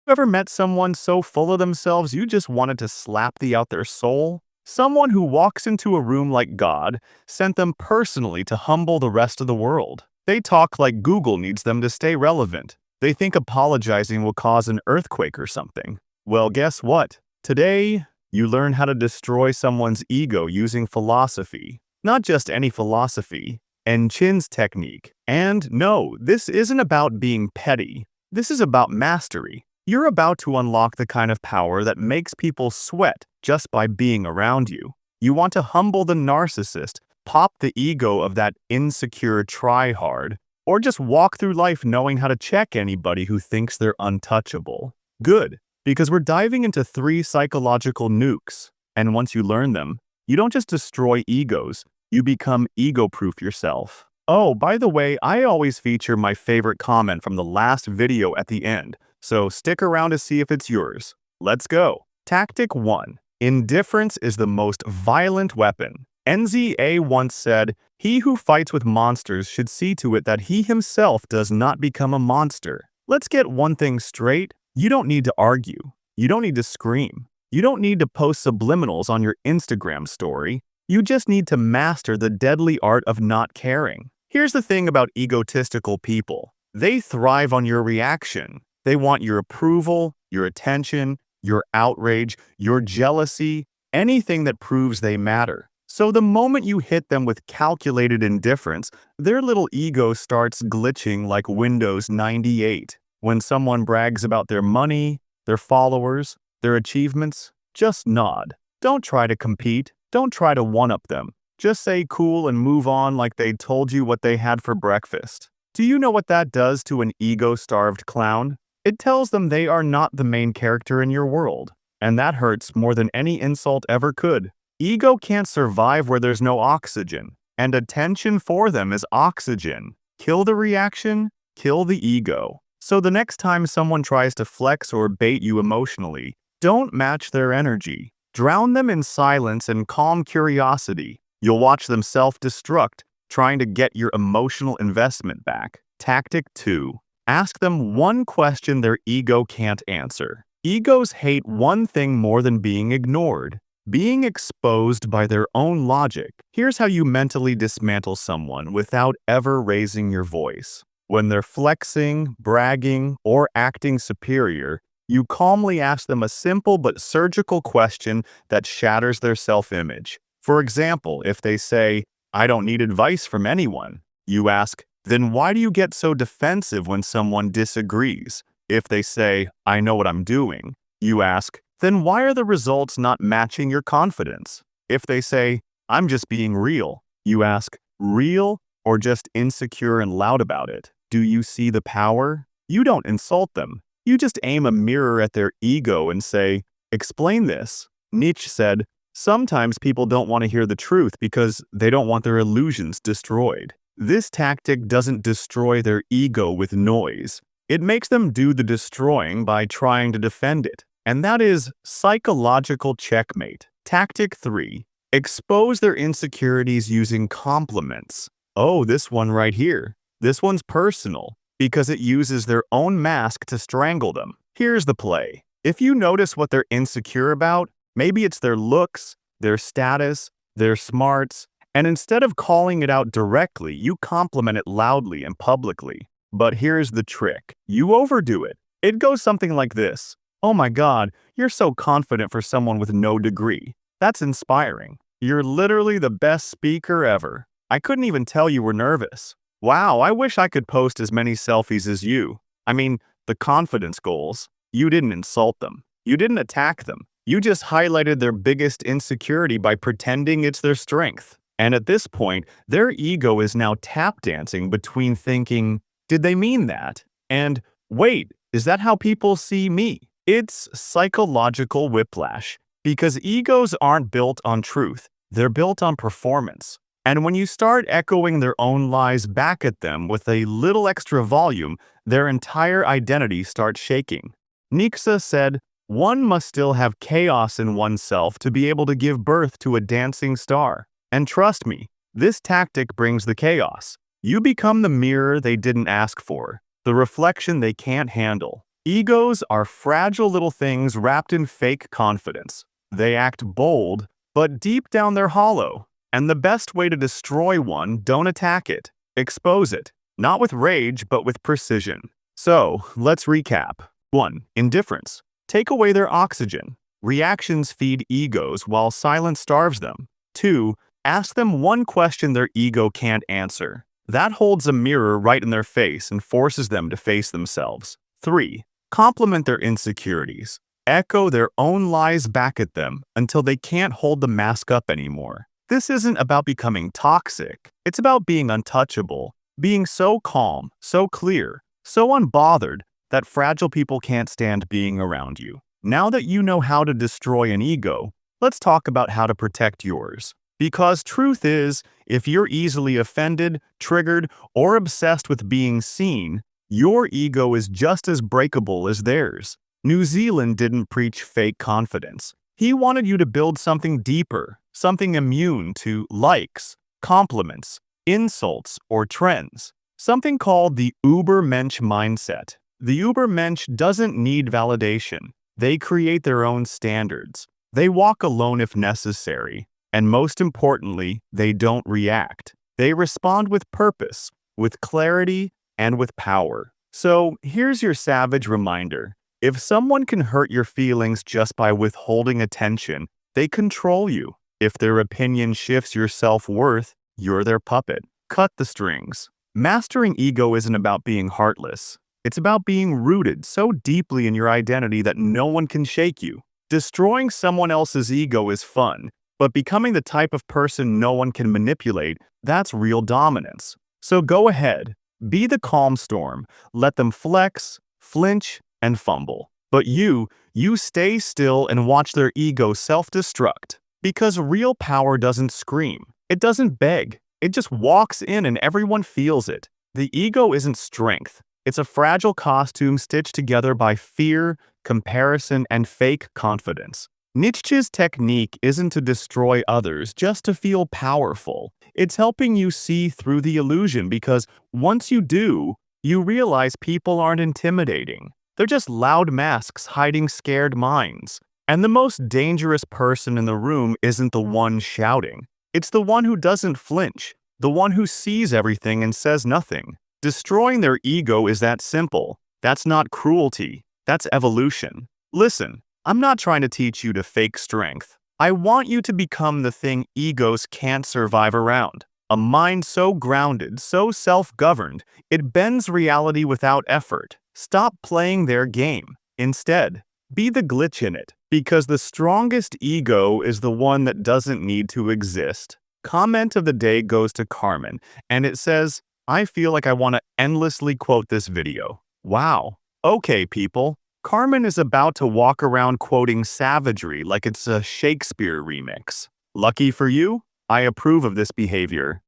Ever met someone so full of themselves you just wanted to slap out their soul? Someone who walks into a room like God sent them personally to humble the rest of the world. They talk like Google needs them to stay relevant. They think apologizing will cause an earthquake or something. Well, guess what? Today, you learn how to destroy someone's ego using philosophy. Not just any philosophy, Nietzsche's technique. And no, this isn't about being petty. This is about mastery. You're about to unlock the kind of power that makes people sweat just by being around you. You want to humble the narcissist, pop the ego of that insecure try-hard, or just walk through life knowing how to check anybody who thinks they're untouchable. Good, because we're diving into 3 psychological nukes, and once you learn them, you don't just destroy egos, you become ego-proof yourself. Oh, by the way, I always feature my favorite comment from the last video at the end, so stick around to see if it's yours. Let's go. Tactic 1. Indifference is the most violent weapon. NZA once said, "He who fights with monsters should see to it that he himself does not become a monster." Let's get one thing straight. You don't need to argue. You don't need to scream. You don't need to post subliminals on your Instagram story. You just need to master the deadly art of not caring. Here's the thing about egotistical people. They thrive on your reaction. They want your approval, your attention, your outrage, your jealousy, anything that proves they matter. So the moment you hit them with calculated indifference, their little ego starts glitching like Windows 98. When someone brags about their money, their followers, their achievements, just nod. Don't try to compete. Don't try to one-up them. Just say cool and move on like they told you what they had for breakfast. Do you know what that does to an ego-starved clown? It tells them they are not the main character in your world. And that hurts more than any insult ever could. Ego can't survive where there's no oxygen. And attention for them is oxygen. Kill the reaction, kill the ego. So the next time someone tries to flex or bait you emotionally, don't match their energy. Drown them in silence and calm curiosity. You'll watch them self-destruct, trying to get your emotional investment back. Tactic 2. Ask them one question their ego can't answer. Egos hate one thing more than being ignored: being exposed by their own logic. Here's how you mentally dismantle someone without ever raising your voice. When they're flexing, bragging, or acting superior, you calmly ask them a simple but surgical question that shatters their self-image. For example, if they say, "I don't need advice from anyone," you ask, "Then why do you get so defensive when someone disagrees?" If they say, "I know what I'm doing," you ask, "Then why are the results not matching your confidence?" If they say, "I'm just being real," you ask, "Real or just insecure and loud about it? Do you see the power?" You don't insult them. You just aim a mirror at their ego and say, "Explain this." Nietzsche said, "Sometimes people don't want to hear the truth because they don't want their illusions destroyed." This tactic doesn't destroy their ego with noise. It makes them do the destroying by trying to defend it. And that is psychological checkmate. Tactic 3. Expose their insecurities using compliments. Oh, this one right here. This one's personal because it uses their own mask to strangle them. Here's the play. If you notice what they're insecure about, maybe it's their looks, their status, their smarts, and instead of calling it out directly, you compliment it loudly and publicly. But here's the trick. You overdo it. It goes something like this. "Oh my God, you're so confident for someone with no degree. That's inspiring. You're literally the best speaker ever. I couldn't even tell you were nervous. Wow, I wish I could post as many selfies as you." I mean, the confidence goals. You didn't insult them. You didn't attack them. You just highlighted their biggest insecurity by pretending it's their strength. And at this point, their ego is now tap dancing between thinking, "Did they mean that?" and "Wait, is that how people see me?" It's psychological whiplash because egos aren't built on truth. They're built on performance. And when you start echoing their own lies back at them with a little extra volume, their entire identity starts shaking. Nietzsche said, "One must still have chaos in oneself to be able to give birth to a dancing star." And trust me, this tactic brings the chaos. You become the mirror they didn't ask for, the reflection they can't handle. Egos are fragile little things wrapped in fake confidence. They act bold, but deep down they're hollow. And the best way to destroy one, don't attack it. Expose it. Not with rage, but with precision. So, let's recap. 1. Indifference. Take away their oxygen. Reactions feed egos while silence starves them. 2. Ask them one question their ego can't answer. That holds a mirror right in their face and forces them to face themselves. 3. Compliment their insecurities. Echo their own lies back at them until they can't hold the mask up anymore. This isn't about becoming toxic. It's about being untouchable, being so calm, so clear, so unbothered that fragile people can't stand being around you. Now that you know how to destroy an ego, let's talk about how to protect yours. Because truth is, if you're easily offended, triggered, or obsessed with being seen, your ego is just as breakable as theirs. New Zealand didn't preach fake confidence. He wanted you to build something deeper, something immune to likes, compliments, insults, or trends. Something called the Übermensch mindset. The Übermensch doesn't need validation. They create their own standards. They walk alone if necessary. And most importantly, they don't react. They respond with purpose, with clarity, and with power. So here's your savage reminder. If someone can hurt your feelings just by withholding attention, they control you. If their opinion shifts your self-worth, you're their puppet. Cut the strings. Mastering ego isn't about being heartless. It's about being rooted so deeply in your identity that no one can shake you. Destroying someone else's ego is fun, but becoming the type of person no one can manipulate, that's real dominance. So go ahead. Be the calm storm. Let them flex, flinch, and fumble. But you stay still and watch their ego self-destruct. Because real power doesn't scream. It doesn't beg. It just walks in and everyone feels it. The ego isn't strength. It's a fragile costume stitched together by fear, comparison, and fake confidence. Nietzsche's technique isn't to destroy others just to feel powerful. It's helping you see through the illusion because once you do, you realize people aren't intimidating. They're just loud masks hiding scared minds. And the most dangerous person in the room isn't the one shouting. It's the one who doesn't flinch, the one who sees everything and says nothing. Destroying their ego is that simple. That's not cruelty. That's evolution. Listen. I'm not trying to teach you to fake strength. I want you to become the thing egos can't survive around. A mind so grounded, so self-governed, it bends reality without effort. Stop playing their game. Instead, be the glitch in it. Because the strongest ego is the one that doesn't need to exist. Comment of the day goes to Carmen, and it says, I feel like I want to endlessly quote this video. Wow. Okay, people. Carmen is about to walk around quoting savagery like it's a Shakespeare remix. Lucky for you, I approve of this behavior.